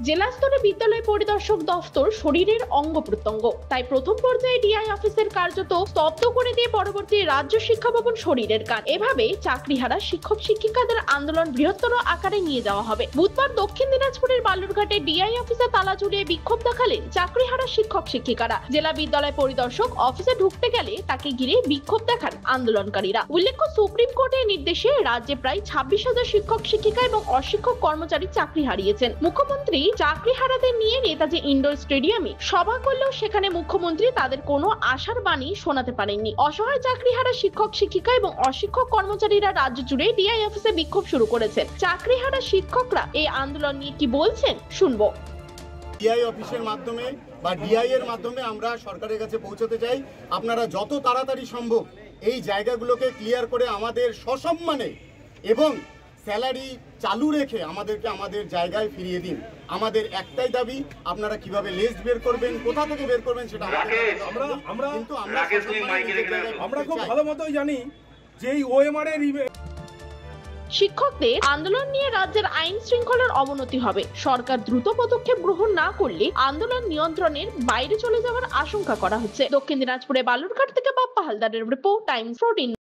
জেলা স্তরে বিদ্যালয় পরিদর্শক দফতর শরীরের অঙ্গ প্রত্যঙ্গ, তাই প্রথম পর্যায়ে ডিআই অফিসের কার্যত স্তব্ধ করে দিয়ে পরবর্তী রাজ্য শিক্ষা ভবন শরীরের কাজ। এভাবে চাকরিহারা শিক্ষক শিক্ষিকাদের আন্দোলন বৃহত্তর আকারে নিয়ে যাওয়া হবে। বুধবার দক্ষিণ দিনাজপুরের বালুরঘাটে ডিআই অফিসে তালা ঝুলিয়ে বিক্ষোভ দেখালেন চাকরিহারা শিক্ষক শিক্ষিকারা। জেলা বিদ্যালয় পরিদর্শক অফিসে ঢুকতে গেলে তাকে ঘিরে বিক্ষোভ দেখান আন্দোলনকারীরা। উল্লেখ্য, সুপ্রিম কোর্টের নির্দেশে রাজ্যে প্রায় 26,000 শিক্ষক শিক্ষিকা এবং অশিক্ষক কর্মচারী চাকরি হারিয়েছেন। মুখ্যমন্ত্রী চাকরি হারাদের নিয়ে নেতাজি ইন্ডোর স্টেডিয়ামে সভা করলেও সেখানে মুখ্যমন্ত্রী তাদের কোনো আশার বাণী শোনাতে পারেননি। অসহায় চাকরিহারা শিক্ষক শিক্ষিকা এবং অশিক্ষক কর্মচারীরা রাজ্য জুড়ে ডিআই অফিসে বিক্ষোভ শুরু করেছেন। চাকরিহারা শিক্ষকরা এই আন্দোলন নিয়ে কি বলছেন শুনবো। ডিআই অফিসের মাধ্যমে বা ডিআই এর মাধ্যমে আমরা সরকারের কাছে পৌঁছতে চাই, আপনারা যত তাড়াতাড়ি সম্ভব এই জায়গাগুলোকে ক্লিয়ার করে আমাদের সসম্মানে এবং স্যালারি চালু রেখে আমাদেরকে আমাদের জায়গায় ফিরিয়ে দিন। আমাদের একটাই দাবি, আপনারা কিভাবে লিস্ট বের করবেন, কোথা থেকে বের করবেন সেটা আমরা খুব ভালো মতোই জানি যে এই ওএমআর এর শিক্ষকদের আন্দোলন নিয়ে রাজ্যের আইন শৃঙ্খলার অবনতি হবে। সরকার দ্রুত পদক্ষেপ গ্রহণ না করলে আন্দোলন নিয়ন্ত্রণের বাইরে চলে যাওয়ার আশঙ্কা করা হচ্ছে। দক্ষিণ দিনাজপুরে বালুরঘাট থেকে বাপ্পা হালদারের রিপোর্ট, টাইমস 14।